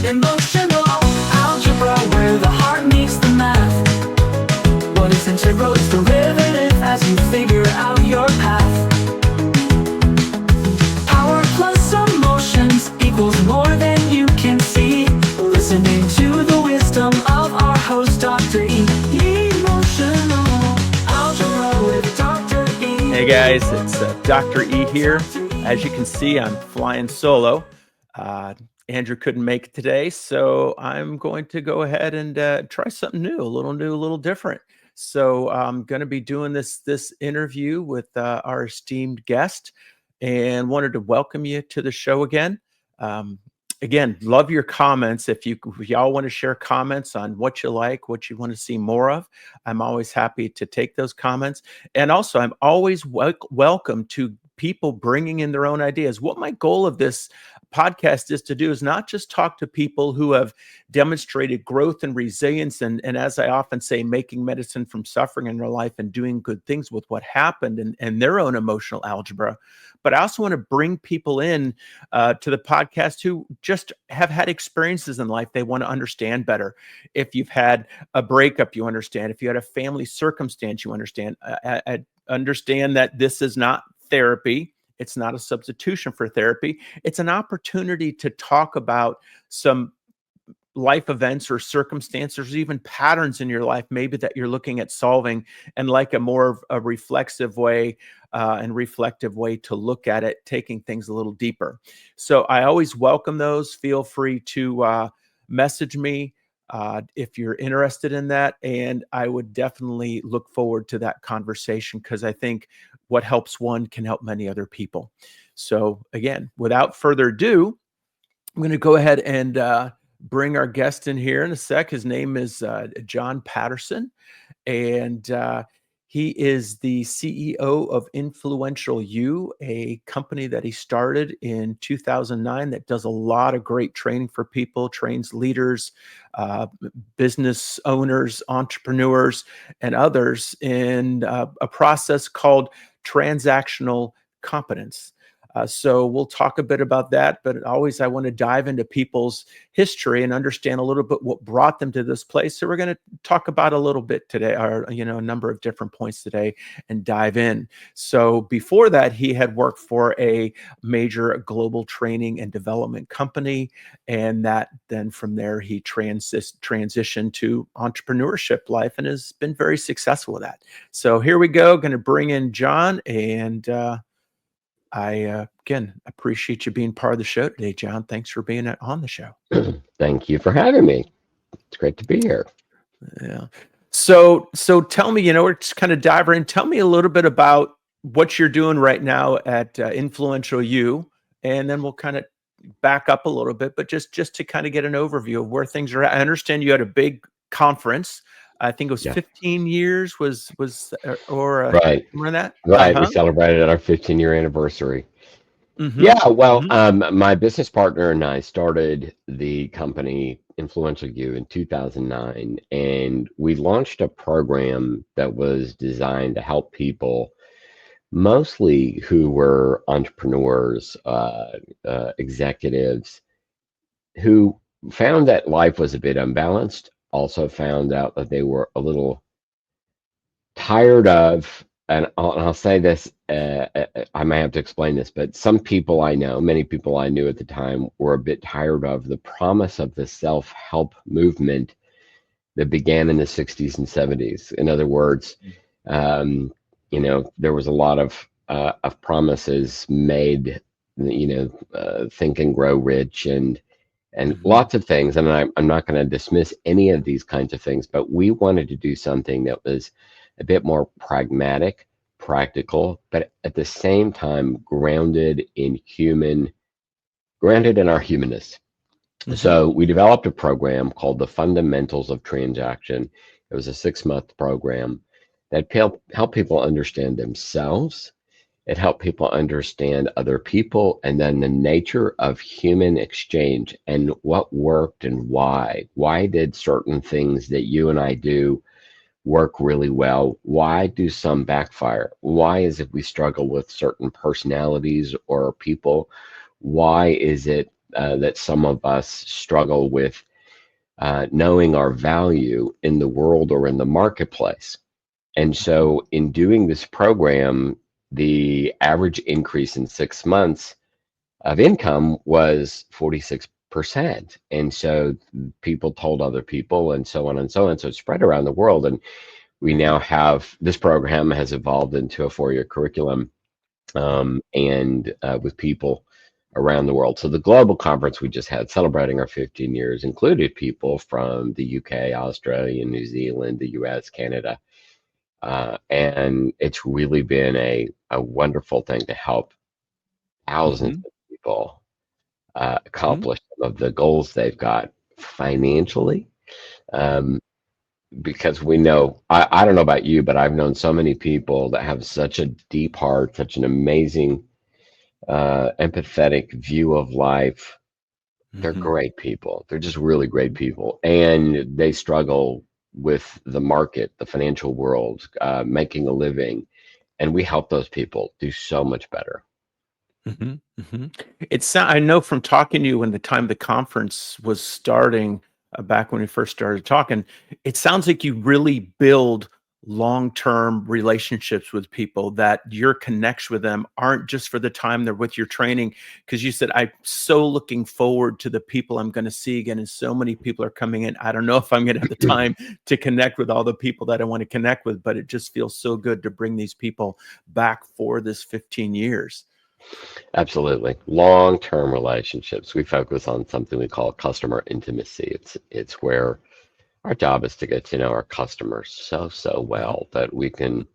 Emotional algebra, where the heart meets the math. What is integral is derivative as you figure out your path. Power plus emotions equals more than you can see. Listening to the wisdom of our host, Dr. E. Emotional algebra with Dr. E. Hey guys, it's Dr. E here. As you can see, I'm flying solo. Andrew couldn't make it today, so I'm going to go ahead and try something new, a little different. So I'm going to be doing this interview with our esteemed guest, and wanted to welcome you to the show again. Again, love your comments. If y'all want to share comments on what you like, what you want to see more of, I'm always happy to take those comments. And also, I'm always welcome to people bringing in their own ideas. What my goal of this podcast is to do is not just talk to people who have demonstrated growth and resilience, and as I often say, making medicine from suffering in their life and doing good things with what happened and their own emotional algebra. But I also want to bring people in to the podcast who just have had experiences in life they want to understand better. If you've had a breakup, you understand. If you had a family circumstance, you understand. I understand that this is not therapy. It's not a substitution for therapy. It's an opportunity to talk about some life events or circumstances, or even patterns in your life, maybe that you're looking at solving, and like a more of a reflexive way and reflective way to look at it, taking things a little deeper. So I always welcome those. Feel free to message me if you're interested in that. And I would definitely look forward to that conversation, because I think what helps one can help many other people. So again, without further ado, I'm going to go ahead and bring our guest in here in a sec. His name is John Patterson, and he is the CEO of Influential You, a company that he started in 2009 that does a lot of great training for people, trains leaders, business owners, entrepreneurs, and others in a process called Transactional Competence. So we'll talk a bit about that, but always I want to dive into people's history and understand a little bit what brought them to this place. So we're going to talk about a little bit today, or a number of different points today, and dive in. So before that, he had worked for a major global training and development company, and that then from there he transitioned to entrepreneurship life and has been very successful with that. So here we go. Going to bring in John, and I, again, appreciate you being part of the show today, John. Thanks for being on the show. Thank you for having me. It's great to be here. Yeah. So tell me, we're just kind of dive in. Tell me a little bit about what you're doing right now at Influential You, and then we'll kind of back up a little bit, but just to kind of get an overview of where things are at. I understand you had a big conference. I think it was 15 years or right. Remember that? Right. We celebrated our 15-year anniversary. Mm-hmm. Yeah. Well, my business partner and I started the company Influential You in 2009, and we launched a program that was designed to help people, mostly who were entrepreneurs, executives, who found that life was a bit unbalanced, also found out that they were a little tired of, and I'll say this, I may have to explain this, but some people I know, many people I knew at the time, were a bit tired of the promise of the self-help movement that began in the 60s and 70s. In other words, there was a lot of promises made, think and grow rich, and lots of things. And I'm not going to dismiss any of these kinds of things, but we wanted to do something that was a bit more pragmatic, practical, but at the same time grounded in our humanness. So we developed a program called the Fundamentals of Transaction. It was a 6-month program that helped people understand themselves. It helped people understand other people, and then the nature of human exchange and what worked and why. Why did certain things that you and I do work really well? Why do some backfire? Why is it we struggle with certain personalities or people? Why is it that some of us struggle with knowing our value in the world or in the marketplace. And so in doing this program, the average increase in 6 months of income was 46%. And so people told other people and so on and so on. So it's spread around the world. And we now have this program has evolved into a 4-year curriculum and with people around the world. So the global conference we just had celebrating our 15 years included people from the UK, Australia, New Zealand, the US, Canada. And it's really been a wonderful thing to help thousands of people accomplish some of the goals they've got financially. Because we know, I don't know about you, but I've known so many people that have such a deep heart, such an amazing, empathetic view of life. They're great people. They're just really great people. And they struggle with the market, the financial world, making a living. And we help those people do so much better. I know from talking to you when the time the conference was starting, back when we first started talking, it sounds like you really build long-term relationships with people, that your connection with them aren't just for the time they're with your training. Because you said, I'm so looking forward to the people I'm going to see again. And so many people are coming in. I don't know if I'm going to have the time to connect with all the people that I want to connect with, but it just feels so good to bring these people back for this 15 years. Absolutely. Long-term relationships. We focus on something we call customer intimacy. It's where our job is to get to know our customers so well that we can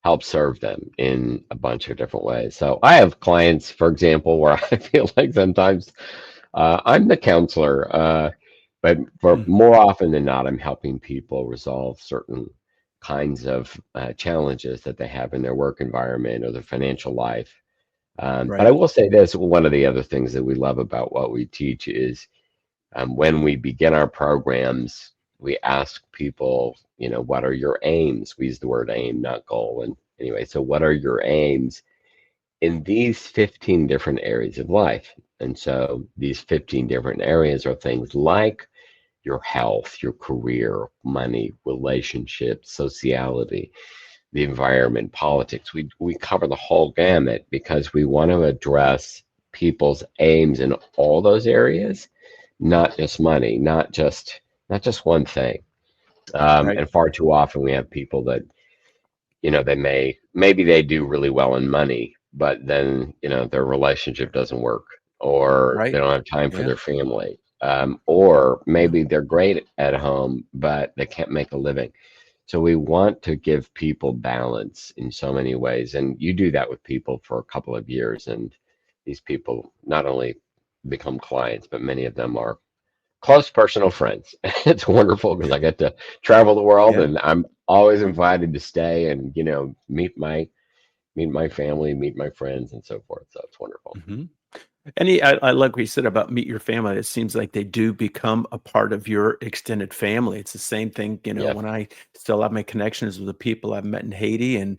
help serve them in a bunch of different ways. So I have clients, for example, where I feel like sometimes I'm the counselor, but for more often than not, I'm helping people resolve certain kinds of challenges that they have in their work environment or their financial life. But I will say this, one of the other things that we love about what we teach is when we begin our programs, we ask people, what are your aims? We use the word aim, not goal. And anyway, so what are your aims in these 15 different areas of life? And so these 15 different areas are things like your health, your career, money, relationships, sociality, the environment, politics. We cover the whole gamut because we want to address people's aims in all those areas, not just money, not just one thing. And far too often we have people that, maybe they do really well in money, but then, their relationship doesn't work, or they don't have time for their family. Or maybe they're great at home, but they can't make a living. So we want to give people balance in so many ways. And you do that with people for a couple of years. And these people not only become clients, but many of them are close personal friends. It's wonderful because I get to travel the world and I'm always invited to stay and, meet my family, meet my friends and so forth. So it's wonderful. And I like what you said about meet your family. It seems like they do become a part of your extended family. It's the same thing, when I still have my connections with the people I've met in Haiti and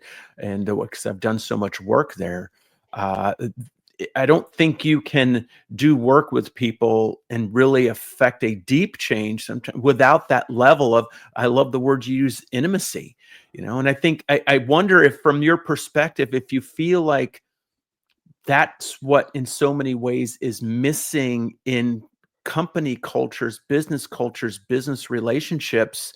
because I've done so much work there. I don't think you can do work with people and really affect a deep change sometimes without that level of, I love the word you use, intimacy, and I think, I wonder if from your perspective, if you feel like that's what in so many ways is missing in company cultures, business relationships,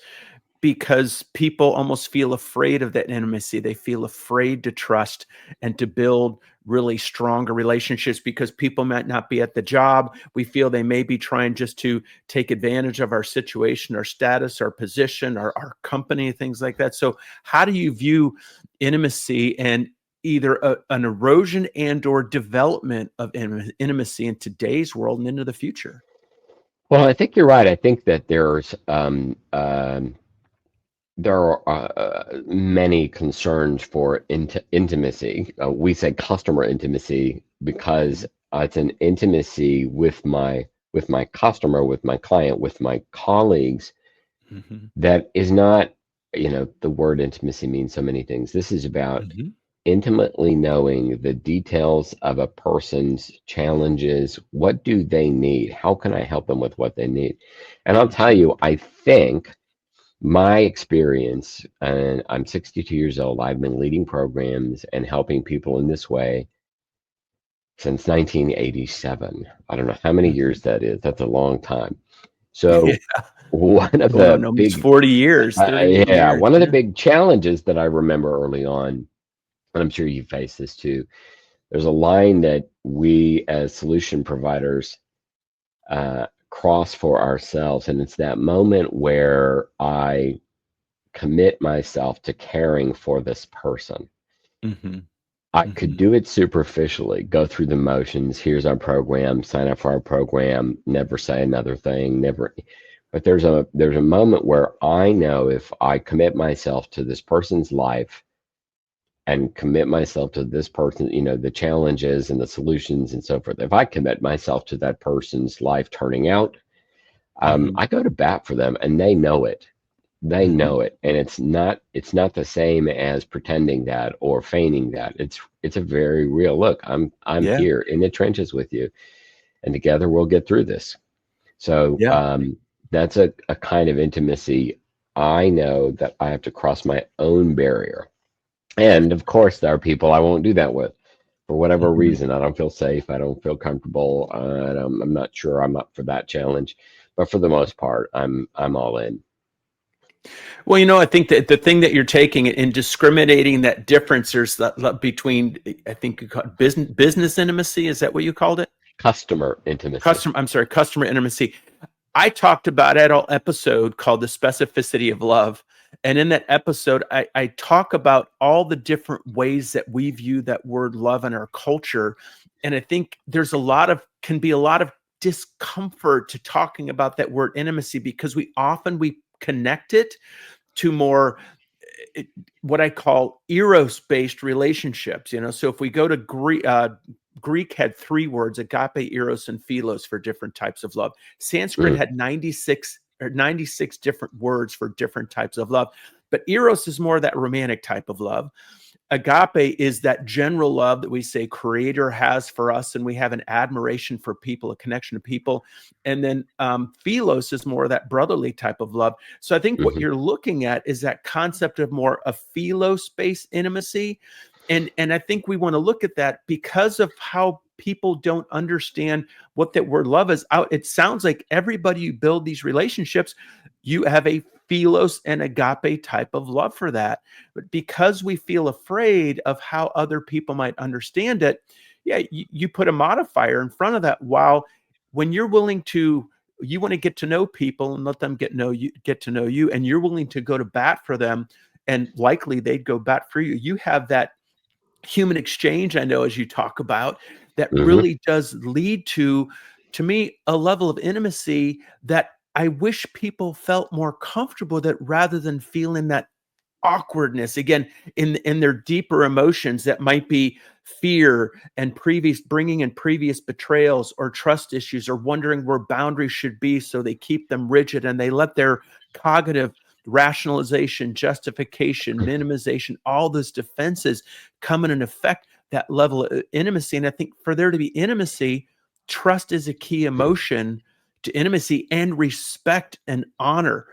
because people almost feel afraid of that intimacy. They feel afraid to trust and to build really stronger relationships because people might not be at the job. We feel they may be trying just to take advantage of our situation, our status, our position, our company, things like that. So how do you view intimacy and either an erosion and or development of intimacy in today's world and into the future? Well, I think you're right. I think that there are many concerns for intimacy. We say customer intimacy because it's an intimacy with my customer, with my client, with my colleagues. That is not, the word intimacy means so many things. This is about intimately knowing the details of a person's challenges. What do they need? How can I help them with what they need? And I'll tell Mhm. you, I think my experience, and I'm 62 years old, I've been leading programs and helping people in this way since 1987. I don't know how many Mhm. years that is. That's a long time. Yeah, So one of going on the almost big, 40 years, 38 yeah, years. one of the Yeah. big challenges that I remember early on, and I'm sure you face this too, there's a line that we as solution providers cross for ourselves, and it's that moment where I commit myself to caring for this person. Mhm. I could Mhm. do it superficially, go through the motions. Here's our program, sign up for our program, never say another thing, never. But there's a moment where I know if I commit myself to this person's life and commit myself to this person, the challenges and the solutions and so forth. If I commit myself to that person's life turning out, Mhm. I go to bat for them, and they know it. They Mhm. know it, and it's not the same as pretending that or feigning that. It's a very real look. I'm Yeah. here in the trenches with you, and together we'll get through this. So Yeah. that's a kind of intimacy I know that I have to cross my own barrier. And of course, there are people I won't do that with for whatever Mhm. reason. I don't feel safe. I don't feel comfortable. I'm not sure I'm up for that challenge. But for the most part, I'm all in. Well, I think that the thing that you're taking in discriminating that difference, there's that between, I think you call it business intimacy. Is that what you called it? Customer intimacy. Customer intimacy. I talked about an episode called The Specificity of Love. And in that episode, I talk about all the different ways that we view that word love in our culture. And I think can be a lot of discomfort to talking about that word intimacy because we connect it to more it, what I call eros-based relationships. So if we go to Greek had three words: agape, eros, and philos for different types of love. Sanskrit Mm, had 96 different words for different types of love. But eros is more that romantic type of love. Agape is that general love that we say creator has for us, and we have an admiration for people, a connection to people. And then philos is more that brotherly type of love. So I think what hmm you're looking at is that concept of more a philos-based intimacy. And I think we want to look at that because of how people don't understand what that word love is. It sounds like everybody you build these relationships, you have a philos and agape type of love for that. But because we feel afraid of how other people might understand it, yeah, you put a modifier in front of that. While when you want to get to know people and let them get to know you, and you're willing to go to bat for them, and likely they'd go bat for you. You have that human exchange, I know, as you talk about, that hmm really does lead to me, a level of intimacy that I wish people felt more comfortable with, that rather than feeling that awkwardness again in their deeper emotions that might be fear and bringing in previous betrayals or trust issues or wondering where boundaries should be, so they keep them rigid and they let their cognitive rationalization, justification, minimization, all those defenses come in and affect that level of intimacy. And I think for there to be intimacy, trust is a key emotion to intimacy, and respect and honor.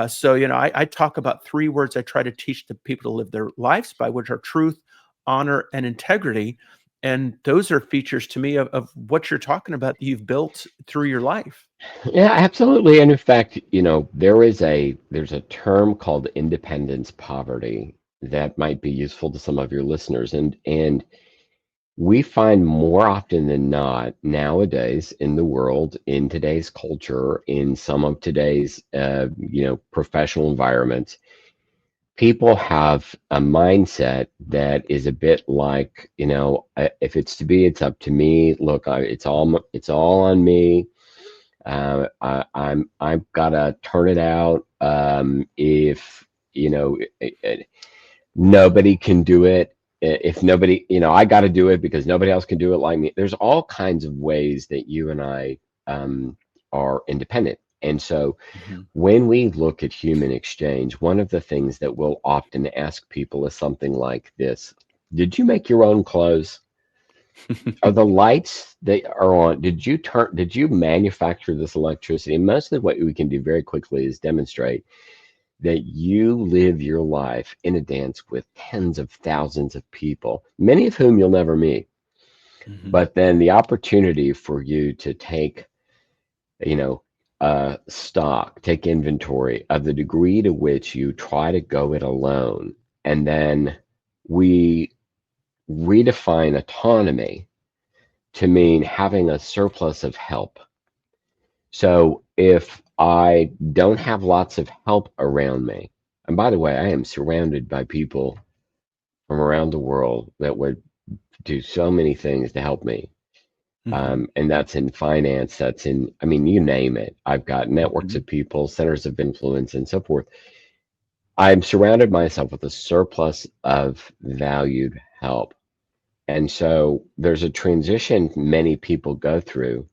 So, I talk about three words I try to teach the people to live their lives by, which are truth, honor, and integrity. And those are features to me of what you're talking about that you've built through your life. Yeah, absolutely. And in fact, there's a term called independence poverty that might be useful to some of your listeners. And we find more often than not nowadays in the world, in today's culture, in some of today's professional environments, people have a mindset that is a bit like, if it's to be, it's up to me. Look, it's all on me. I've got to turn it out. If you know, nobody can do it. If nobody, I got to do it because nobody else can do it like me. There's all kinds of ways that you and I are independent, and so Mhm. when we look at human exchange, one of the things that we'll often ask people is something like this. Did you make your own clothes? Are the lights that are on, did you manufacture this electricity? And mostly what we can do very quickly is demonstrate that you live your life in a dance with tens of thousands of people, many of whom you'll never meet. Mhm. But then the opportunity for you to take, you know, stock, take inventory of the degree to which you try to go it alone. And then we redefine autonomy to mean having a surplus of help. So if I don't have lots of help around me, and by the way, I am surrounded by people from around the world that would do so many things to help me. Mhm. And that's in finance, that's in, I mean, you name it. I've got networks Mhm. of people, centers of influence, and so forth. I'm surrounded myself with a surplus of valued help. And so there's a transition many people go through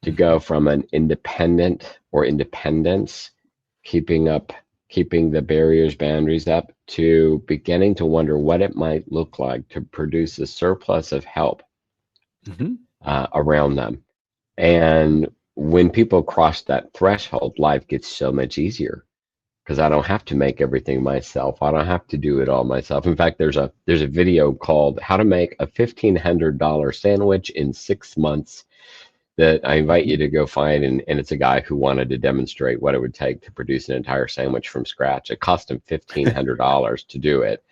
to go Mhm. from an independent or independence, keeping the barriers, boundaries up, to beginning to wonder what it might look like to produce a surplus of help Mhm. around them. And when people cross that threshold, life gets so much easier because I don't have to make everything myself. I don't have to do it all myself. In fact, there's a video called "How to Make a $1,500 Sandwich in 6 months" that I invite you Mhm. to go find, and it's a guy who wanted to demonstrate what it would take to produce an entire sandwich from scratch. It cost him $1,500 to do it,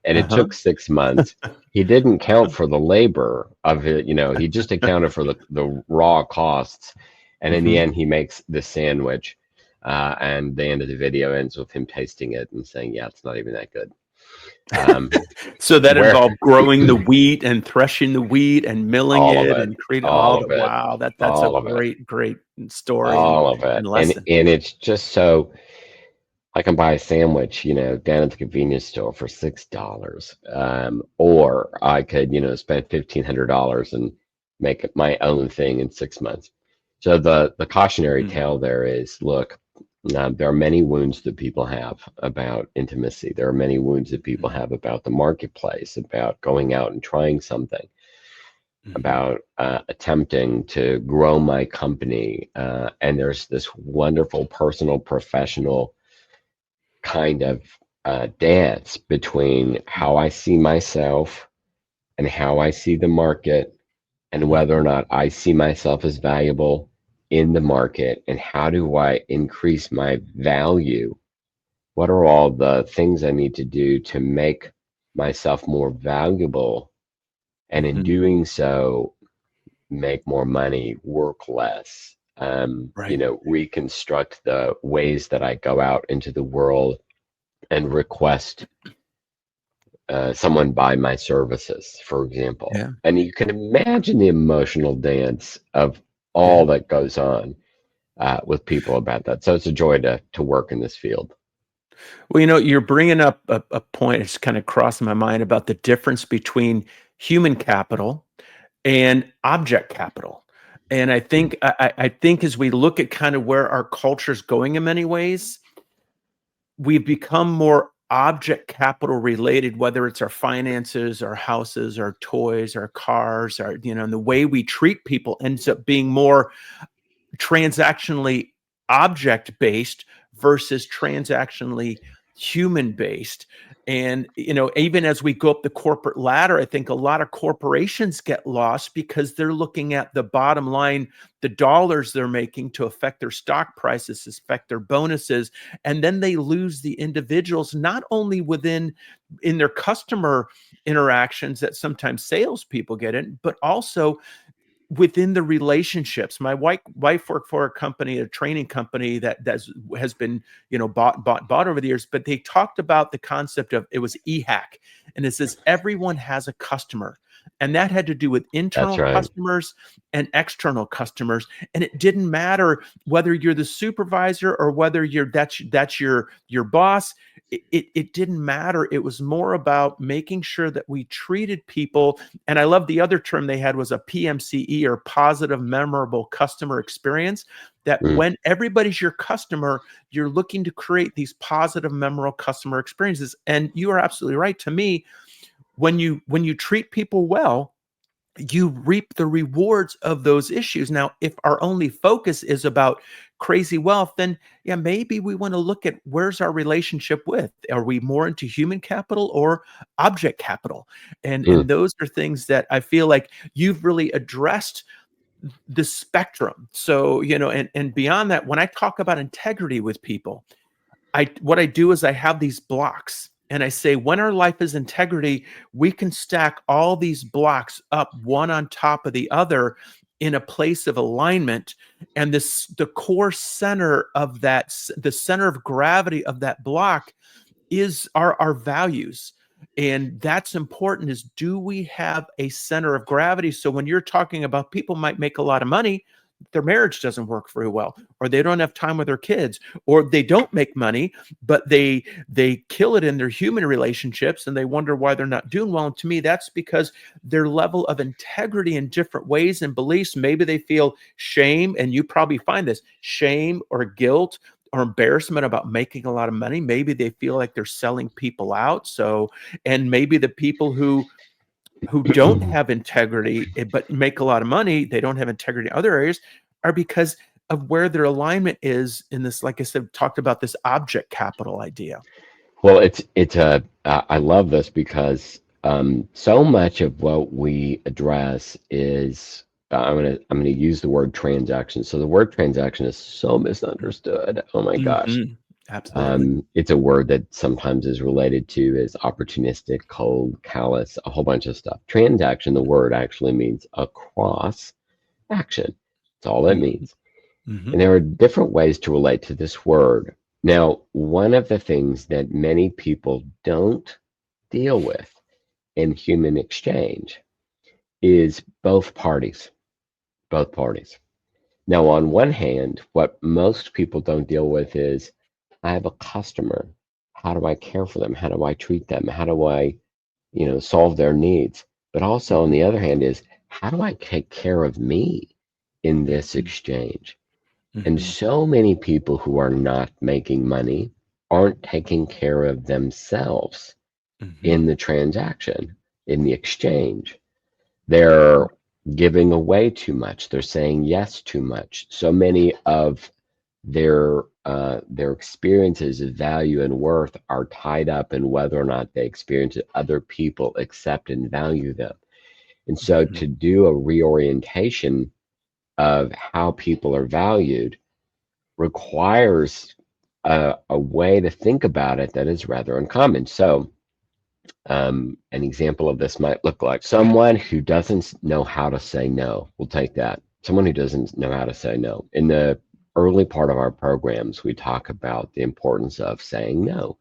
and it Uh-huh. took 6 months. He didn't count for the labor of it, he just accounted for the raw costs. And in the Mhm. end, he makes the sandwich. And the end of the video ends with him tasting it and saying, "Yeah, it's not even that good." Um, So that where involved growing the wheat and threshing the wheat and milling all of it it, and creating all all of the it, wow, that's a all of it, great story all of and it, lesson. and it's just so. I can buy a sandwich, down at the convenience store for $6, or I could, spend $1,500 and make it my own thing in 6 months. So the cautionary Mhm. tale there is, look, there are many wounds that people have about intimacy. There are many wounds that people Mhm. have about the marketplace, about going out and trying something, Mhm. about attempting to grow my company. And there's this wonderful personal, professional kind of dance between how I see myself and how I see the market, and whether or Mhm. not I see myself as valuable in the market, and how do I increase my value? What are all the things I need to do to make myself more valuable? And in Mhm. doing so, make more money, work less, Right. reconstruct the ways that I go out into the world and request someone buy my services, for example. Yeah. And you can imagine the emotional dance of Yeah. all that goes on with people about that. So it's a joy to work in this field. Well, you're bringing up a point. It's kind of crossing my mind about the difference between human capital and object capital. And I Mm, think I think as we look at kind of where our culture's going in many ways, we've become more object capital related, whether it's our finances, our houses, our toys, our cars, and the way we treat people ends up being more transactionally object based versus transactionally human based. And even as we go up the corporate ladder, I think a lot of corporations get lost because they're looking at the bottom line, the dollars they're making to affect their stock prices, affect their bonuses, and then they lose the individuals, not only in their customer interactions that sometimes salespeople get in, but also within the relationships. My wife worked for a company, a training company has been, bought over the years, but they talked about the concept of, it was EHAC. And it says everyone has a customer. And that had to do with that's internal right. customers and external customers. And it didn't matter whether you're the supervisor or whether that's your boss. It didn't matter. It was more about making sure that we treated people. And I love the other term they had was a PMCE, or positive, memorable customer experience. That Mm, when everybody's your customer, you're looking to create these positive, memorable customer experiences. And you are absolutely right. To me, when you treat people well, you reap the rewards of those issues. Now, if our only focus is about crazy wealth, then yeah, maybe we want to look at where's our relationship with. Are we more into human capital or object capital? And Mm. those are things that I feel like you've really addressed the spectrum. So, and beyond that, when I talk about integrity with people, what I do is I have these blocks and I say, when our life is integrity, we can stack all these blocks up one on top of the other in a place of alignment. And the core center of the center of gravity of that block is our values. And that's important, is do we have a center of gravity? So when you're talking about, people might make a lot of money, their marriage doesn't work very well, or they don't have time with their kids, or they don't make money, but they kill it in their human relationships, and they wonder why they're not doing well. And to me, that's because their level of integrity in different ways and beliefs, maybe they feel shame, and you probably find this, shame or guilt or embarrassment about making a lot of money. Maybe they feel like they're selling people out. So, and maybe the people who don't have integrity but make a lot of money, they don't have integrity in other areas, are because of where their alignment is in this, like I said, talked about this object capital idea. Well, I love this because so much of what we address is I'm gonna use the word transaction. So the word transaction is so misunderstood. Oh my gosh. Mhm. Absolutely. It's a word that sometimes is related to as opportunistic, cold, callous, a whole bunch of stuff. Transaction, the word actually means across action. That's all it Mhm. means. Mhm. And there are different ways to relate to this word. Now, one of the things that many people don't deal with in human exchange is both parties. Both parties. Now, on one hand, what most people don't deal with is, I have a customer. How do I care for them? How do I treat them? How do I, solve their needs? But also, on Mhm. the other hand, is how do I take care of me in this Mhm. exchange? And Mhm. so many people who are not making money aren't taking care of themselves Mhm. in the transaction, in the exchange. They're giving away too much. They're saying yes too much. So many of their experiences of value and worth are tied up in whether or not they experience it, other people accept and value them. And so Mhm. to do a reorientation of how people are valued requires a way to think about it that is rather uncommon. So, an example of this might look like someone who doesn't know how to say no. We'll take that. Someone who doesn't know how to say no. In the early part of our programs, we talk about the importance of saying no,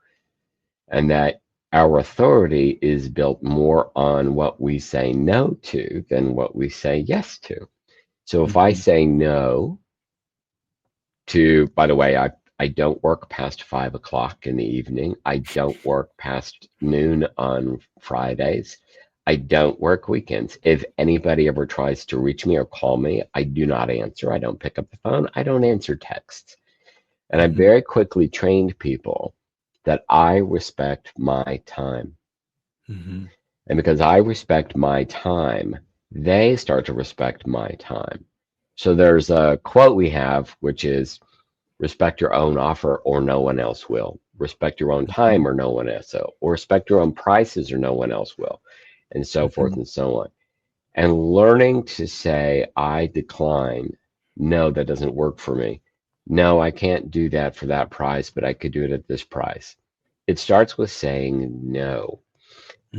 and that our authority is built more on what we say no to than what we say yes to. So if I Mhm. say no to, by the way, I don't work past 5 o'clock in the evening. I don't work past noon on Fridays. I don't work weekends. If anybody ever tries to reach me or call me, I do not answer. I don't pick up the phone. I don't answer texts. And I Mhm. very quickly trained people that I respect my time. Mhm. And because I respect my time, they start to respect my time. So there's a quote we have, which is, respect your own offer or no one else will. Respect your own Mhm. time or no one else will. Or respect your own prices or no one else will. And so forth Mhm. and so on. And learning to say, I decline. No, that doesn't work for me. No, I can't do that for that price, but I could do it at this price. It starts with saying no.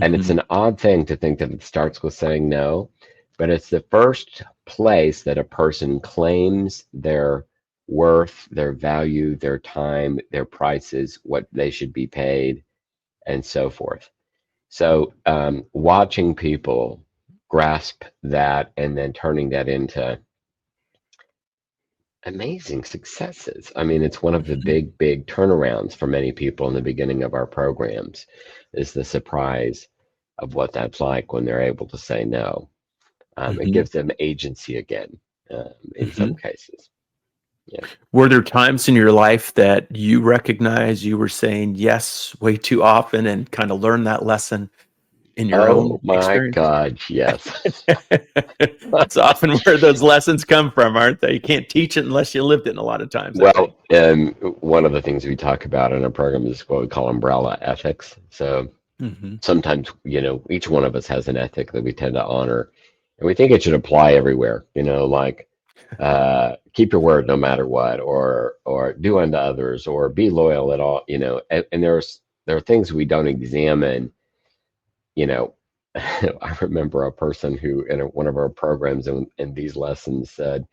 And it's Mhm. an odd thing to think that it starts with saying no, but it's the first place that a person claims their worth, their value, their time, their prices, what they should be paid, and so forth. So, watching people grasp that and then turning that into amazing successes. I mean, it's one of the Mhm. big, big turnarounds for many people in the beginning of our programs, is the surprise of what that's like when they're able to say no. It Mhm. gives them agency again, in some Mhm. cases. Yeah. Were there times in your life that you recognize you were saying yes way too often and kind of learned that lesson? in your own Oh my experience? God, yes. It's often where those lessons come from, aren't they? You can't teach it unless you lived it a lot of times, I think. Well, one of the things we talk about in our program is what we call umbrella ethics. So Hmm. sometimes, each one of us has an ethic that we tend to honor, and we think it should apply everywhere. Like keep your word no matter what, or do unto others, or be loyal at all. And there are things we don't examine. You know, I remember a person who in one of our programs in these lessons said,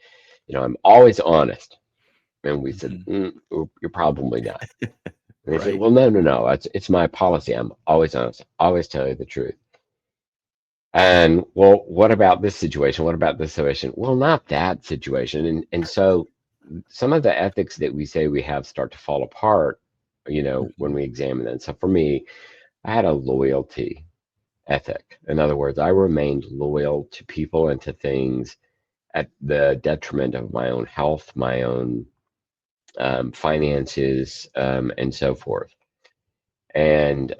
I'm always honest. And we said, Hmm. you're probably not. And they said, Right. well, no, no, no. It's my policy. I'm always honest. Always tell you the truth. And well, what about this situation? What about this situation? Well, not that situation. And so some of the ethics that we say we have start to fall apart, when Hmm. we examine them. So for me, I had a loyalty ethic. In other words, I remained loyal to people and to things at the detriment of my own health, my own finances, and so forth. And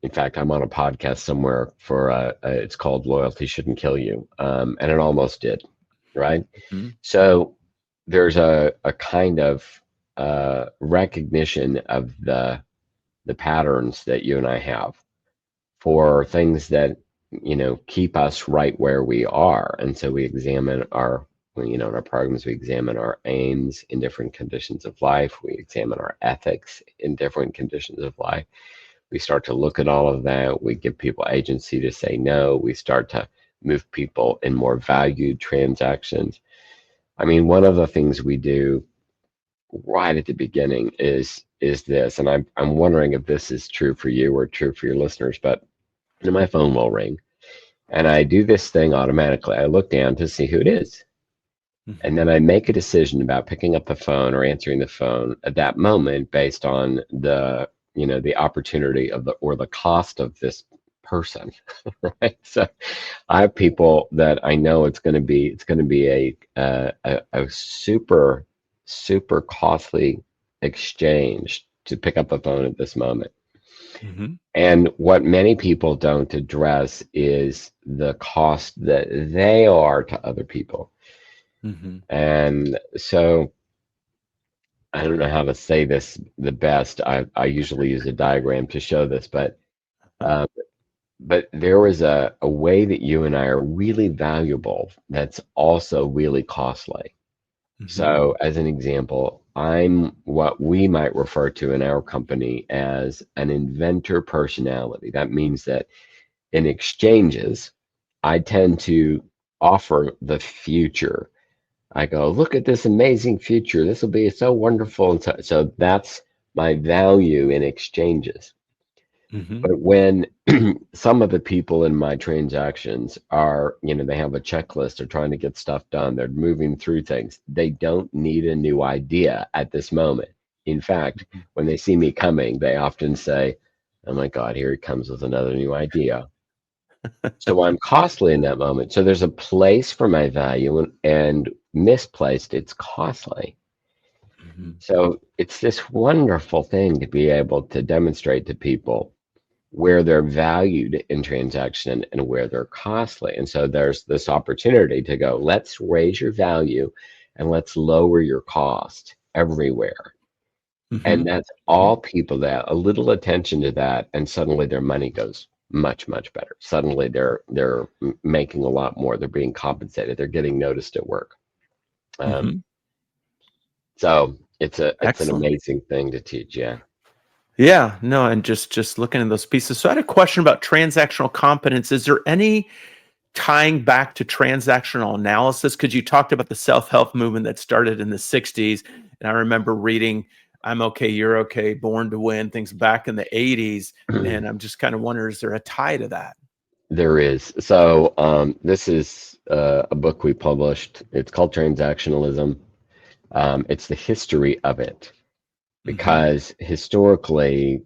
in fact, I'm on a podcast somewhere for it's called "Loyalty Shouldn't Kill You," and it almost did, right? Hmm. So there's a kind of recognition of the patterns that you and I have for things that keep us right where we are, and so we examine our in our programs we examine our aims in different conditions of life. We examine our ethics in different conditions of life. We start to look at all of that. We give people agency to say no. We start to move people in more valued transactions. I mean, one of the things we do right at the beginning is this, and I'm wondering if this is true for you or true for your listeners, but my phone will ring, and I do this thing automatically. I look down to see who it is, and Hmm. then I make a decision about picking up the phone or answering the phone at that moment based on the opportunity of the cost of this person, right? So I have people that I know it's going to be a super costly exchange to pick up the phone at this moment. Hmm. And what many people don't address is the cost that they are to other people. Hmm. And so I don't know how to say this the best. I usually use a diagram to show this, uh, but there is a way that you and I are really valuable that's also really costly. Hmm. So, as an example, I'm what we might refer to in our company as an inventor personality. That means that in exchanges, I tend to offer the future. I go, look at this amazing future. This will be so wonderful. And so that's my value in exchanges. Hmm. But when some of the people in my transactions are, they have a checklist, they're trying to get stuff done, they're moving through things, they don't need a new idea at this moment. In fact, when they see me coming, they often say, oh my God, here he comes with another new idea. So I'm costly in that moment. So there's a place for my value, and misplaced, it's costly. Hmm. So it's this wonderful thing to be able to demonstrate to people where they're valued in transaction and where they're costly. And so there's this opportunity to go, let's raise your value and let's lower your cost everywhere. Hmm. And that's all people that a little attention to that, and suddenly their money goes much, much better. Suddenly they're making a lot more. They're being compensated. They're getting noticed at work. Um, Hmm. so it's an Excellent. amazing thing to teach. Yeah. Yeah, no, and just looking at those pieces. So I had a question about transactional competence. Is there any tying back to transactional analysis? Because you talked about the self-help movement that started in the 60s. And I remember reading I'm Okay, You're Okay, Born to Win, things back in the 80s. And I'm just kind of wondering, is there a tie to that? There is. So this is a book we published. It's called Transactionalism. It's the history of it, Hmm. because historically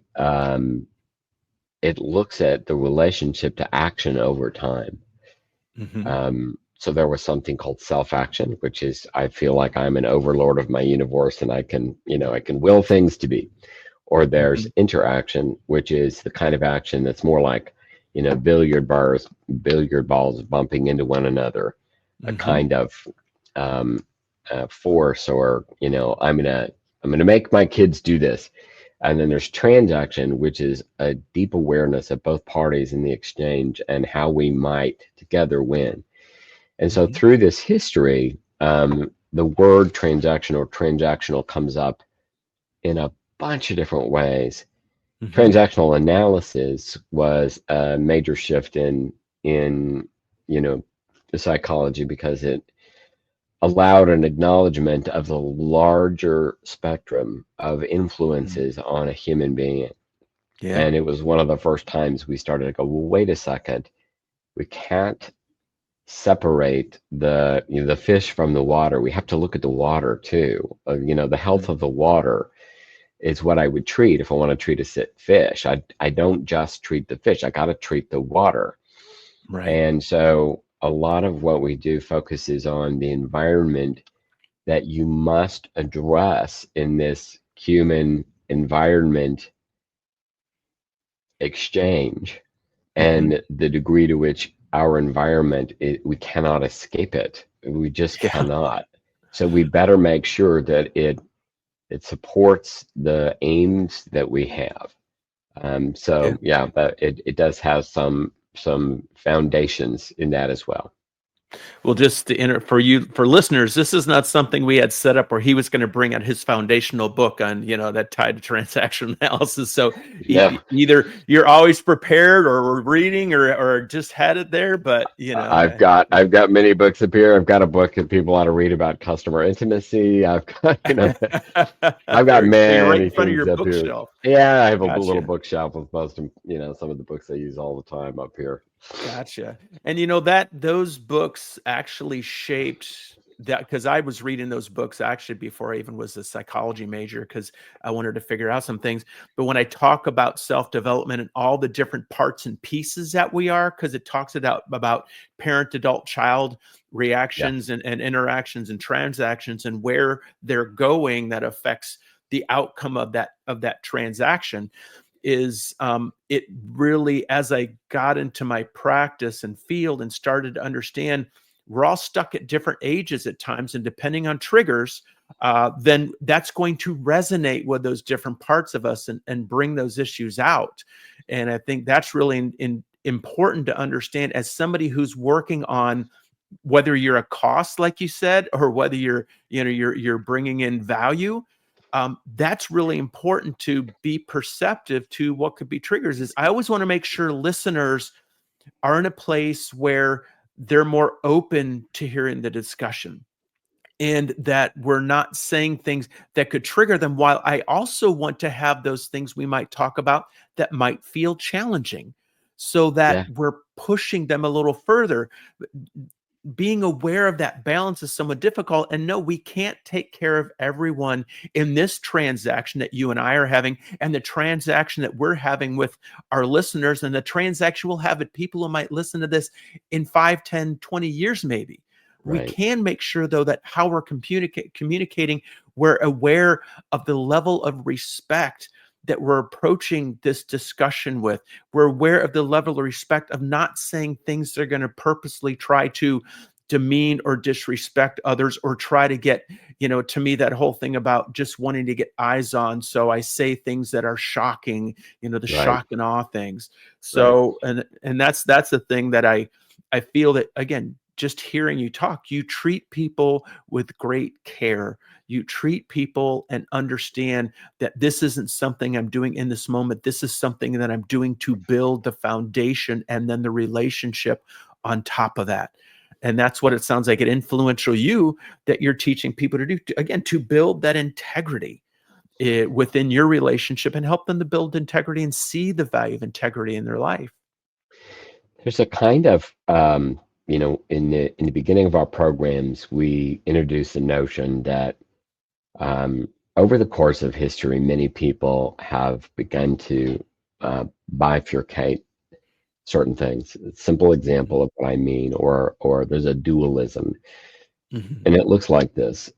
it looks at the relationship to action over time. Hmm. So there was something called self-action, which is I feel like I'm an overlord of my universe and I can will things to be. Or there's Hmm. interaction, which is the kind of action that's more like billiard balls bumping into one another, a kind of force, or I'm gonna make my kids do this. And then there's transaction, which is a deep awareness of both parties in the exchange and how we might together win. And so through this history, the word transaction or transactional comes up in a bunch of different ways. Transactional analysis was a major shift in the psychology, because it allowed an acknowledgement of the larger spectrum of influences on a human being. Yeah. And it was one of the first times we started to go, well, wait a second, we can't separate the fish from the water. We have to look at the water too. The health of the water is what I would treat if I want to treat a fish. I don't just treat the fish. I got to treat the water. Right. And so a lot of what we do focuses on the environment that you must address in this human environment exchange, and the degree to which our environment, we cannot escape it. We just cannot. So we better make sure that it supports the aims that we have. But it does have some foundations in that as well. Well, just for listeners, this is not something we had set up where he was going to bring out his foundational book on, that tied to transaction analysis. So either you're always prepared or reading or just had it there, but I've got many books up here. I've got a book that people ought to read about customer intimacy. I've got, I've got many right in front of things your up bookshelf. here. Yeah, I have a little bookshelf with most of, some of the books I use all the time up here. Gotcha. And that those books actually shaped that, because I was reading those books actually before I even was a psychology major, because I wanted to figure out some things. But when I talk about self-development and all the different parts and pieces that we are, because it talks about parent, adult, child reactions and interactions and transactions and where they're going, that affects the outcome of that transaction. Is it really, as I got into my practice and field and started to understand, we're all stuck at different ages at times, and depending on triggers, then that's going to resonate with those different parts of us and bring those issues out. And I think that's really important to understand as somebody who's working on, whether you're a cost, like you said, or whether you're bringing in value. That's really important, to be perceptive to what could be triggers. Is I always want to make sure listeners are in a place where they're more open to hearing the discussion, and that we're not saying things that could trigger them, while I also want to have those things we might talk about that might feel challenging, so that we're pushing them a little further. Being aware of that balance is somewhat difficult. And no, we can't take care of everyone in this transaction that you and I are having, and the transaction that we're having with our listeners, and the transaction we'll have with people who might listen to this in 5, 10, 20 years, maybe. Right. We can make sure, though, that how we're communicating, we're aware of the level of respect that we're approaching this discussion with. We're aware of the level of respect of not saying things that are going to purposely try to demean or disrespect others, or try to get, to me, that whole thing about just wanting to get eyes on. So I say things that are shocking, the shock and awe things. So, and that's the thing that I feel that, again, just hearing you talk, you treat people with great care. You treat people and understand that this isn't something I'm doing in this moment. This is something that I'm doing to build the foundation and then the relationship on top of that. And that's what it sounds like at Influential You, that you're teaching people to do, again, to build that integrity within your relationship, and help them to build integrity and see the value of integrity in their life. There's a kind of, in the beginning of our programs, we introduced the notion that over the course of history, many people have begun to bifurcate certain things. A simple example of what I mean, or there's a dualism, and it looks like this.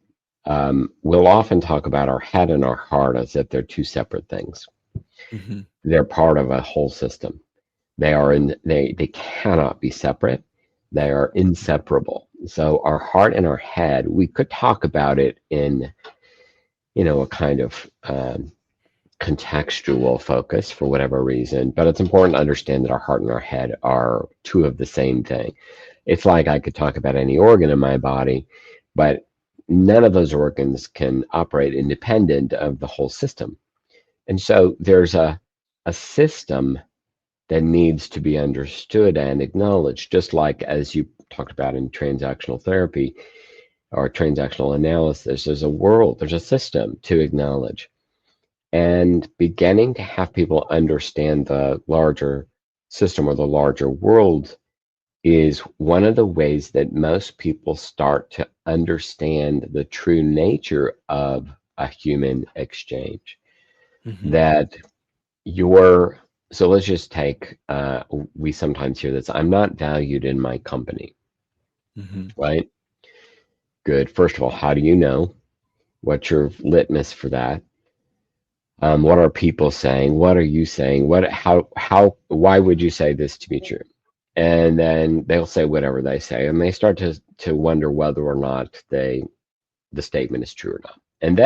We'll often talk about our head and our heart as if they're two separate things. They're part of a whole system. They cannot be separate. They are inseparable. So our heart and our head, we could talk about it in, a kind of contextual focus for whatever reason, but it's important to understand that our heart and our head are two of the same thing. It's like I could talk about any organ in my body, but none of those organs can operate independent of the whole system. And so there's a system that needs to be understood and acknowledged, just like as you talked about in transactional therapy or transactional analysis, there's a world, there's a system to acknowledge. And beginning to have people understand the larger system or the larger world is one of the ways that most people start to understand the true nature of a human exchange. Mm-hmm. That you're, so let's just take, we sometimes hear this, I'm not valued in my company, Mm-hmm. right? Good. First of all, how do you know? What's your litmus for that? What are people saying? What are you saying? Why would you say this to be true? And then they'll say whatever they say, and they start to wonder whether or not the statement is true or not. And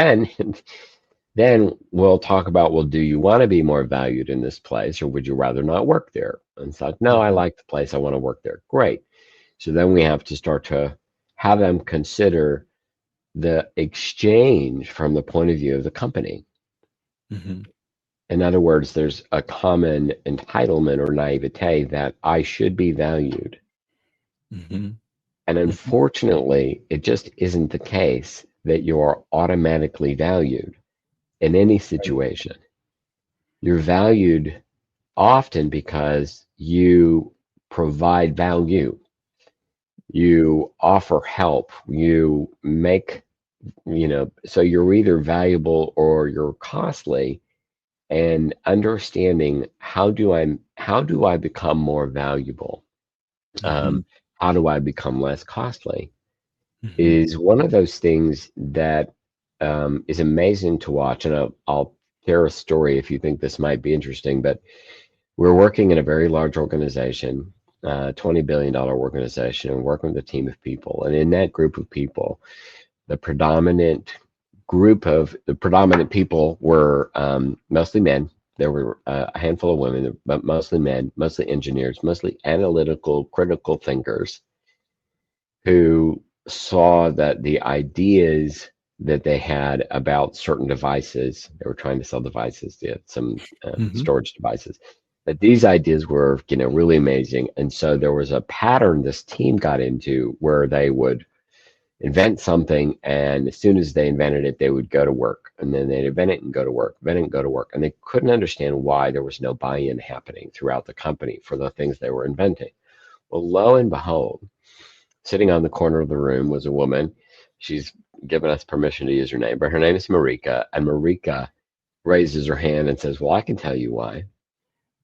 then we'll talk about, well, do you want to be more valued in this place, or would you rather not work there? And it's like, no, I like the place. I want to work there. Great. So then we have to start to have them consider the exchange from the point of view of the company. Mm-hmm. In other words, there's a common entitlement or naivete that I should be valued. Mm-hmm. And unfortunately, it just isn't the case that you're automatically valued in any situation. You're valued often because you provide value, you offer help, you make, so you're either valuable or you're costly. And understanding how do I become more valuable? Mm-hmm. How do I become less costly? Mm-hmm. Is one of those things that is amazing to watch. And I'll share a story if you think this might be interesting. But we're working in a very large organization, $20 billion organization, and working with a team of people. And in that group of people, the predominant people were mostly men. There were a handful of women, but mostly men, mostly engineers, mostly analytical, critical thinkers who saw that the ideas that they had about certain devices, they were trying to sell devices, they had some Mm-hmm. storage devices, that these ideas were, really amazing. And so there was a pattern this team got into where they would invent something, and as soon as they invented it, they would go to work, and then they'd invent it and go to work, invent it and go to work, and they couldn't understand why there was no buy-in happening throughout the company for the things they were inventing. Well, lo and behold, sitting on the corner of the room was a woman. She's given us permission to use her name, but her name is Marika, and Marika raises her hand and says, well, I can tell you why.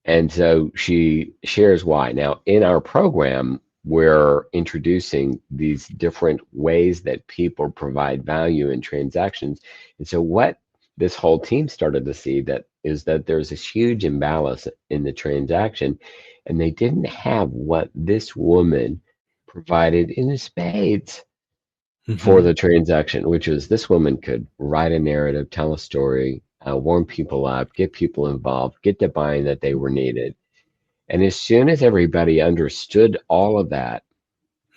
And so she shares why. Now, in our program, we're introducing these different ways that people provide value in transactions. And so what this whole team started to see is that there's this huge imbalance in the transaction, and they didn't have what this woman provided in spades for the transaction, which is this woman could write a narrative, tell a story, warm people up, get people involved, get the buy-in that they were needed. And as soon as everybody understood all of that,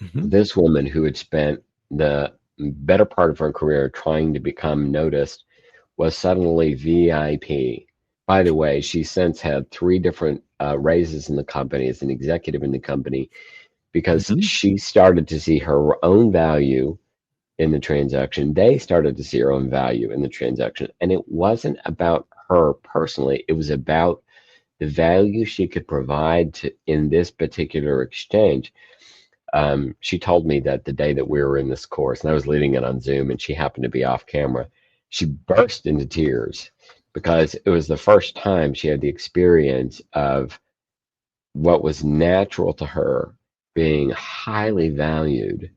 Mm-hmm. this woman who had spent the better part of her career trying to become noticed was suddenly VIP. By the way, she since had 3 different raises in the company as an executive in the company because Mm-hmm. she started to see her own value in the transaction. They started to see her own value in the transaction. And it wasn't about her personally, it was about the value she could provide in this particular exchange. She told me that the day that we were in this course, and I was leading it on Zoom, and she happened to be off camera, she burst into tears because it was the first time she had the experience of what was natural to her being highly valued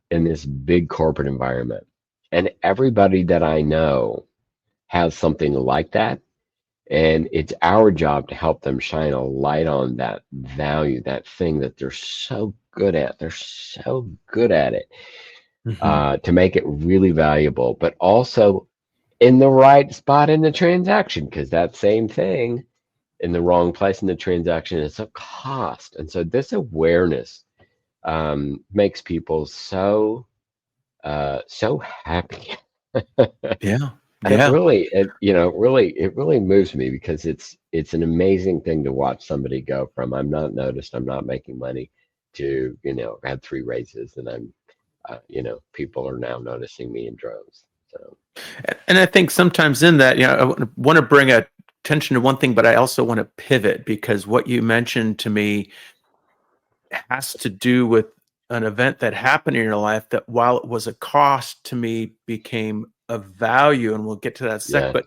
in this big corporate environment. And everybody that I know has something like that. And it's our job to help them shine a light on that value, that thing that they're so good at. They're so good at it, Mhm. to make it really valuable, but also in the right spot in the transaction, because that same thing in the wrong place in the transaction is a cost. And so this awareness makes people so happy. Yeah. And Yeah. it really moves me, because it's an amazing thing to watch somebody go from I'm not noticed, I'm not making money, to I had 3 raises, and I'm people are now noticing me in droves. So And I think sometimes in that, I want to bring attention to one thing, but I also want to pivot because what you mentioned to me has to do with an event that happened in your life that, while it was a cost to me, became a value, and we'll get to that in a sec. yeah.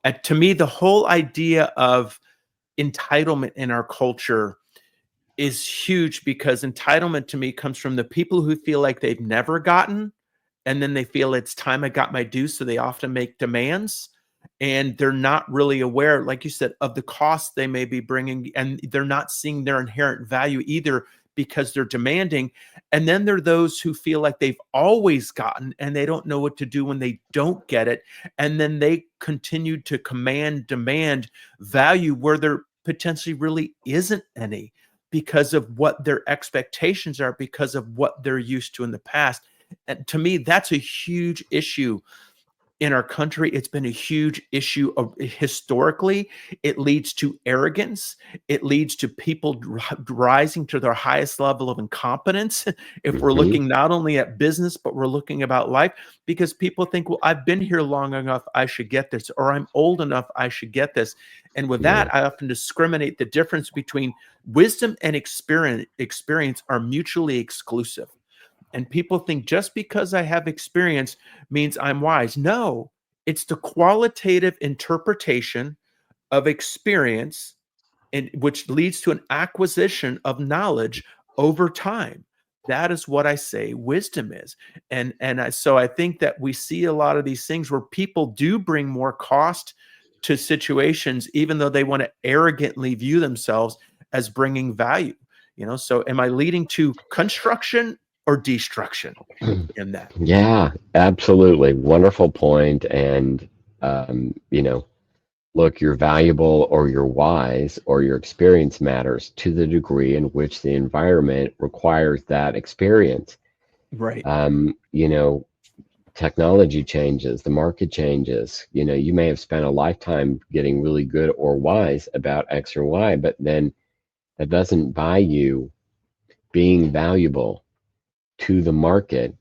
But to me, the whole idea of entitlement in our culture is huge, because entitlement to me comes from the people who feel like they've never gotten, and then they feel it's time I got my due, so they often make demands, and they're not really aware, like you said, of the cost they may be bringing, and they're not seeing their inherent value either, because they're demanding. And then there are those who feel like they've always gotten, and they don't know what to do when they don't get it, and then they continue to demand value where there potentially really isn't any, because of what their expectations are, because of what they're used to in the past. And to me, that's a huge issue in our country. It's been a huge issue historically. It leads to arrogance. It leads to people rising to their highest level of incompetence. If we're hmm looking not only at business, but we're looking about life, because people think, well, I've been here long enough, I should get this, or I'm old enough, I should get this. And with yeah. that, I often discriminate the difference between wisdom and experience are mutually exclusive. And people think just because I have experience means I'm wise. No, it's the qualitative interpretation of experience, and which leads to an acquisition of knowledge over time. That is what I say wisdom is. So I think that we see a lot of these things where people do bring more cost to situations, even though they want to arrogantly view themselves as bringing value. So am I leading to construction or destruction in that? Yeah, absolutely. Wonderful point. And, um, you know, look, you're valuable or you're wise or your experience matters to the degree in which the environment requires that experience. Right. Um, you know, Technology changes, the market changes. You may have spent a lifetime getting really good or wise about X or Y, but then that doesn't buy you being valuable to the market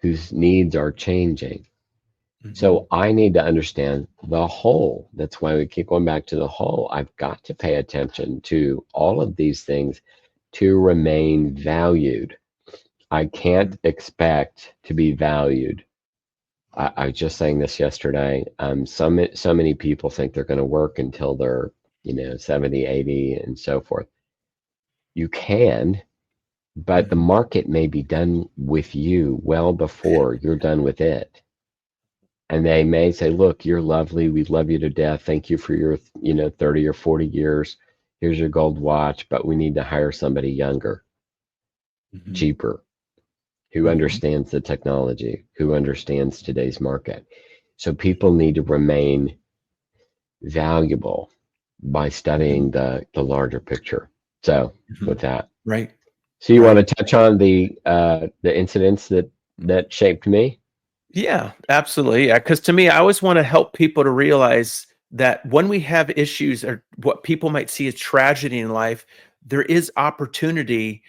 whose needs are changing. Mhm. So I need to understand the whole. That's why we keep going back to the whole. I've got to pay attention to all of these things to remain valued. I Mhm. can't expect to be valued. I was just saying this yesterday. So many people think they're going to work until they're, 70, 80, and so forth. You can, but the Mhm. market may be done with you well before you're done with it. And they may say, look, you're lovely. We love you to death. Thank you for your, 30 or 40 years. Here's your gold watch, but we need to hire somebody younger, Mhm. cheaper, who Mhm. understands the technology, who understands today's market. So people need to remain valuable by Mhm. studying the larger picture. So with Mhm. that, Right. so you want Right. to touch on the incidents that shaped me? Yeah, absolutely. Yeah, because to me, I always want to help people to realize that when we have issues or what people might see as tragedy in life, there is opportunity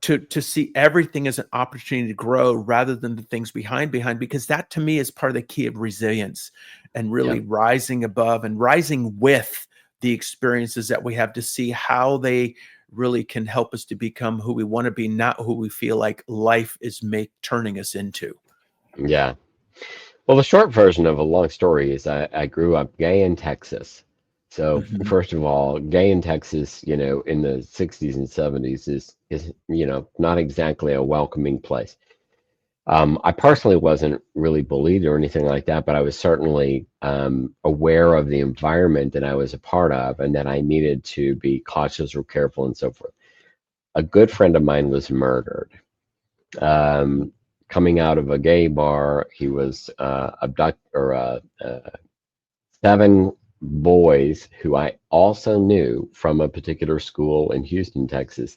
to see everything as an opportunity to grow rather than the things behind, because that to me is part of the key of resilience and Yeah. really rising above and rising with the experiences that we have, to see how they really can help us to become who we want to be, not who we feel like life is turning us into. Yeah. Well, the short version of a long story is I grew up gay in Texas. So Mhm. first of all, gay in Texas, in the 60s and 70s is not exactly a welcoming place. I personally wasn't really bullied or anything like that, but I was certainly aware of the environment that I was a part of and that I needed to be cautious or careful and so forth. A good friend of mine was murdered. Coming out of a gay bar, he was abducted, or 7 boys who I also knew from a particular school in Houston, Texas,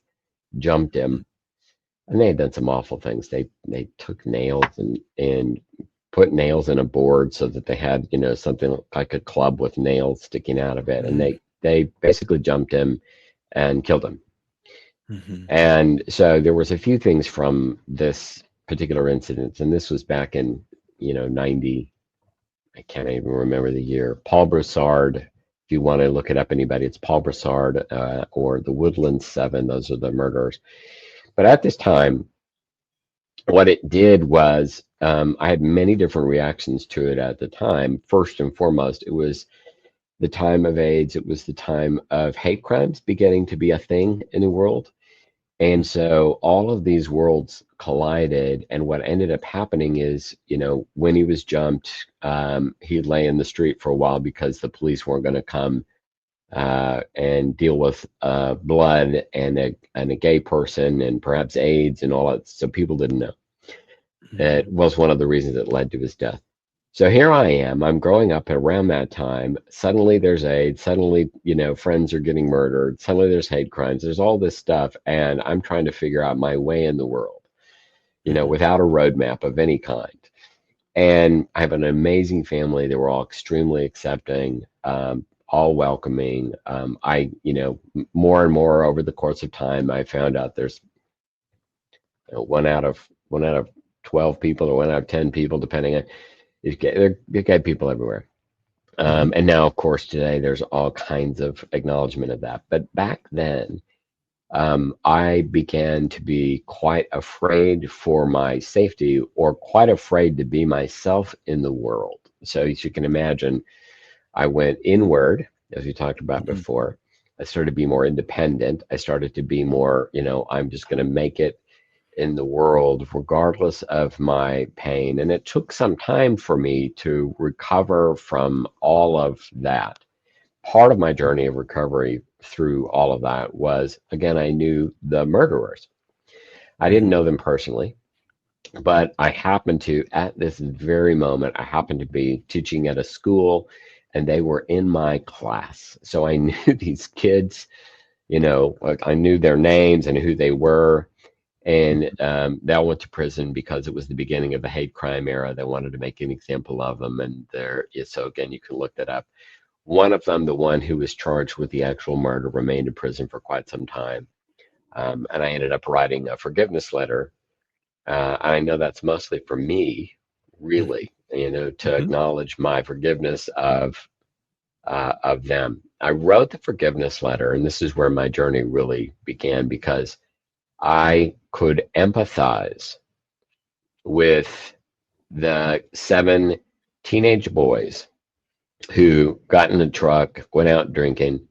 jumped him, and they had done some awful things. They took nails and put nails in a board so that they had, something like a club with nails sticking out of it, and they basically jumped him and killed him. And so there was a few things from this particular incident, and this was back in 90. I can't even remember the year. Paul Broussard, if you want to look it up, anybody, it's Paul Broussard, or the Woodland Seven. Those are the murderers. But at this time, what it did was, I had many different reactions to it at the time. First and foremost, it was the time of AIDS. It was the time of hate crimes beginning to be a thing in the world. And so all of these worlds collided, and what ended up happening is, when he was jumped, he lay in the street for a while because the police weren't going to come and deal with blood and a gay person and perhaps AIDS and all that. So people didn't know. It was one of the reasons that led to his death. So here I am, I'm growing up around that time. Suddenly there's AIDS, suddenly, friends are getting murdered, suddenly there's hate crimes, there's all this stuff, and I'm trying to figure out my way in the world, without a roadmap of any kind. And I have an amazing family. They were all extremely accepting, all welcoming. More and more over the course of time, I found out there's one out of 12 people or 1 out of 10 people, depending on. They're gay people everywhere. And now, of course, today there's all kinds of acknowledgement of that. But back then, I began to be quite afraid for my safety, or quite afraid to be myself in the world. So as you can imagine, I went inward, as we talked about before. I started to be more independent. I started to be more, I'm just going to make it in the world regardless of my pain. And it took some time for me to recover from all of that. Part of my journey of recovery through all of that was, again, I knew the murderers. I didn't know them personally, but I happened to, at this very moment, I happened to be teaching at a school, and they were in my class. So I knew these kids, I knew their names and who they were. And they all went to prison because it was the beginning of the hate crime era. They wanted to make an example of them. And so again, you can look that up. One of them, the one who was charged with the actual murder, remained in prison for quite some time. And I ended up writing a forgiveness letter. I know that's mostly for me, really, to acknowledge my forgiveness of them. I wrote the forgiveness letter, and this is where my journey really began, because I could empathize with the 7 teenage boys who got in the truck, went out drinking,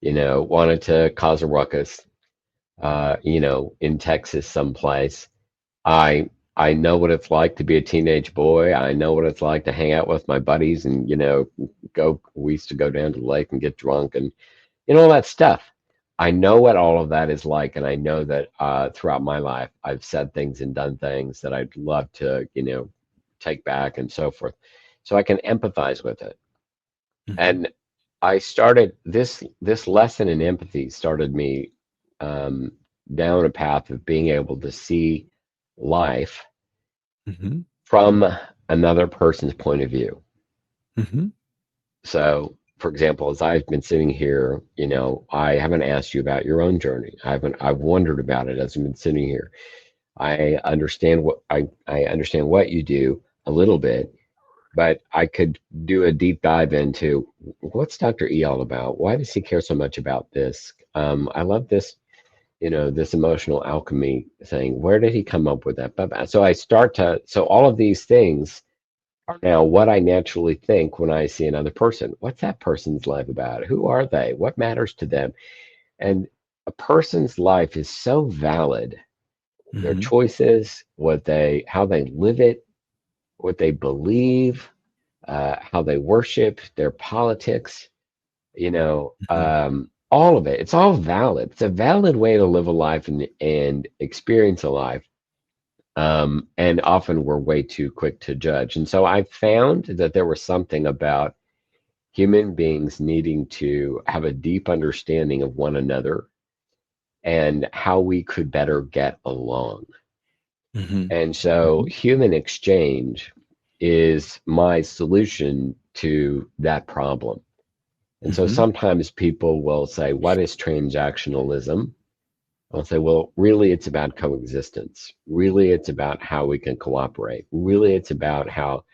wanted to cause a ruckus, in Texas someplace. I know what it's like to be a teenage boy. I know what it's like to hang out with my buddies and, we used to go down to the lake and get drunk and, all that stuff. I know what all of that is like, and I know that throughout my life, I've said things and done things that I'd love to, take back and so forth. So I can empathize with it. And I started this lesson in empathy started me down a path of being able to see life from another person's point of view. So, for example, as I've been sitting here, I haven't asked you about your own journey. I've wondered about it as I've been sitting here. I understand what you do a little bit, but I could do a deep dive into what's Dr. E all about? Why does he care so much about this? I love this, this emotional alchemy thing. Where did he come up with that? So all of these things are now what I naturally think when I see another person. What's that person's life about? Who are they? What matters to them? And a person's life is so valid their Mm-hmm. choices, how they live it, what they believe, how they worship, their politics, Mm-hmm. all of it. It's all valid. It's a valid way to live a life and experience a life. And often we're way too quick to judge. And so I found that there was something about human beings needing to have a deep understanding of one another and how we could better get along. Mm-hmm. And so Mm-hmm. human exchange is my solution to that problem. And so Mm-hmm. sometimes people will say, what is transactionalism? I'll say, well, really, it's about coexistence. Really, it's about how we can cooperate. Really, it's about how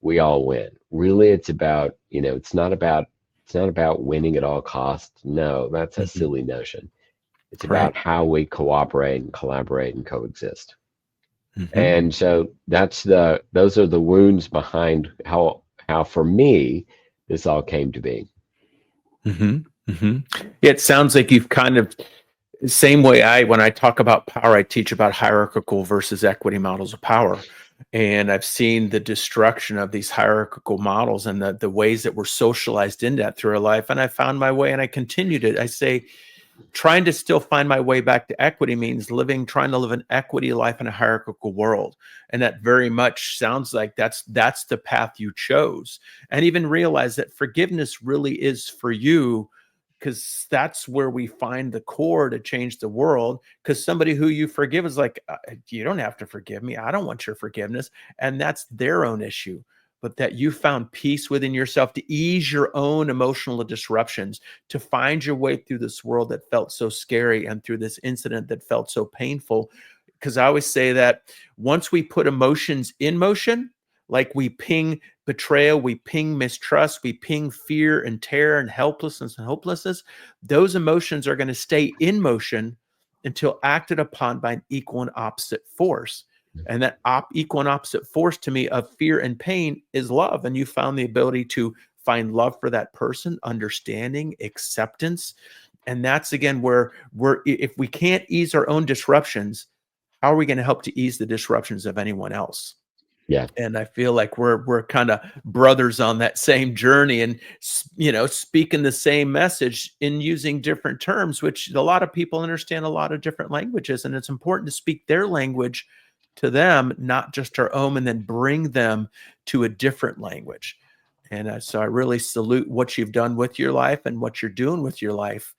we all win. Really, it's about, it's not about winning at all costs. No, that's a Mm-hmm. silly notion. It's Right. about how we cooperate and collaborate and coexist. Mm-hmm. And so those are the wounds behind how for me this all came to be. Mm-hmm. Mm-hmm. It sounds like you've kind of same way when I talk about power, I teach about hierarchical versus equity models of power. And I've seen the destruction of these hierarchical models and the ways that we're socialized into that through our life. And I found my way and I continued it. I say, trying to still find my way back to equity means trying to live an equity life in a hierarchical world. And that very much sounds like that's the path you chose. And even realize that forgiveness really is for you, because that's where we find the core to change the world. Because somebody who you forgive is like, you don't have to forgive me. I don't want your forgiveness. And that's their own issue. But that you found peace within yourself to ease your own emotional disruptions, to find your way through this world that felt so scary and through this incident that felt so painful. Because I always say that once we put emotions in motion, like we ping betrayal, we ping mistrust, we ping fear and terror and helplessness and hopelessness, those emotions are going to stay in motion until acted upon by an equal and opposite force. And that equal and opposite force to me of fear and pain is love. And you found the ability to find love for that person, understanding, acceptance. And that's again where if we can't ease our own disruptions, how are we going to help to ease the disruptions of anyone else? Yeah. And I feel like we're kind of brothers on that same journey, and speaking the same message in using different terms, which a lot of people understand a lot of different languages, and it's important to speak their language to them, not just our own, and then bring them to a different language. And so I really salute what you've done with your life and what you're doing with your life.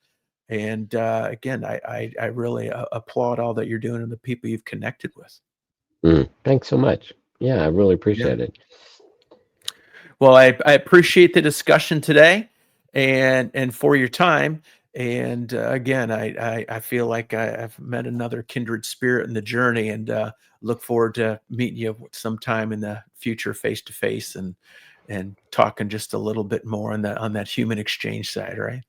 And again, I really applaud all that you're doing and the people you've connected with. Thanks so much. Yeah, I really Yeah. appreciate it. Well, I appreciate the discussion today, and for your time. And again, I feel like I've met another kindred spirit in the journey, and look forward to meeting you sometime in the future, face to face, and talking just a little bit more on that human exchange side, right?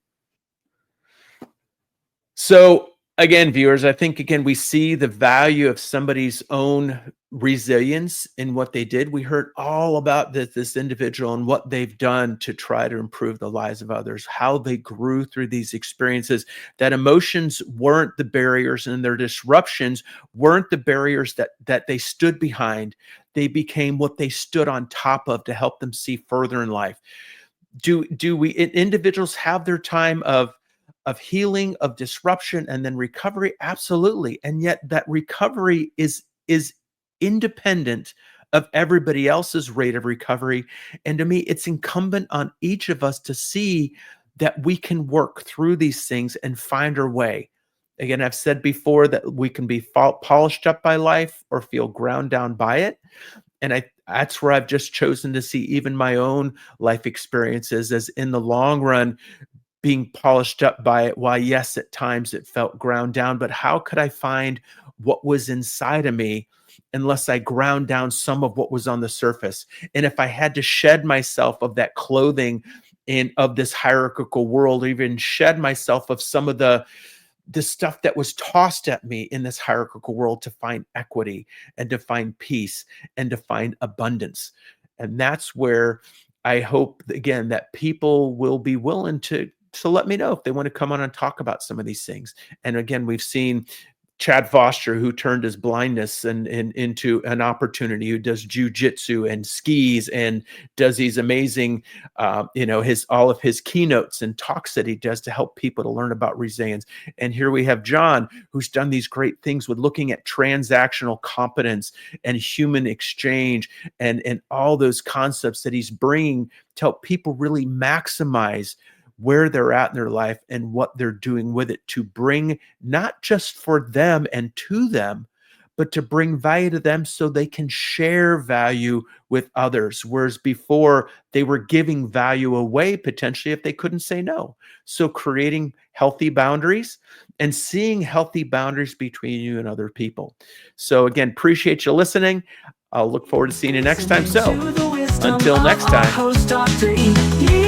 So again, viewers, I think again we see the value of somebody's own resilience in what they did. We heard all about this individual and what they've done to try to improve the lives of others, how they grew through these experiences, that emotions weren't the barriers and their disruptions weren't the barriers that they stood behind. They became what they stood on top of to help them see further in life. Do we individuals have their time of healing, of disruption, and then recovery? Absolutely. And yet that recovery is independent of everybody else's rate of recovery. And to me, it's incumbent on each of us to see that we can work through these things and find our way. Again, I've said before that we can be polished up by life or feel ground down by it. And that's where I've just chosen to see even my own life experiences as in the long run being polished up by it. Why, yes, at times it felt ground down, but how could I find what was inside of me unless I ground down some of what was on the surface? And if I had to shed myself of that clothing and of this hierarchical world, or even shed myself of some of the stuff that was tossed at me in this hierarchical world to find equity and to find peace and to find abundance. And that's where I hope again that people will be willing to let me know if they want to come on and talk about some of these things. And again, we've seen Chad Foster, who turned his blindness and into an opportunity, who does jujitsu and skis and does these amazing, all of his keynotes and talks that he does to help people to learn about resilience. And here we have John, who's done these great things with looking at transactional competence and human exchange and all those concepts that he's bringing to help people really maximize where they're at in their life and what they're doing with it, to bring not just for them and to them, but to bring value to them so they can share value with others. Whereas before, they were giving value away potentially if they couldn't say no. So creating healthy boundaries and seeing healthy boundaries between you and other people. So again, appreciate you listening. I'll look forward to seeing you next time. So until next time. Host Dr. E.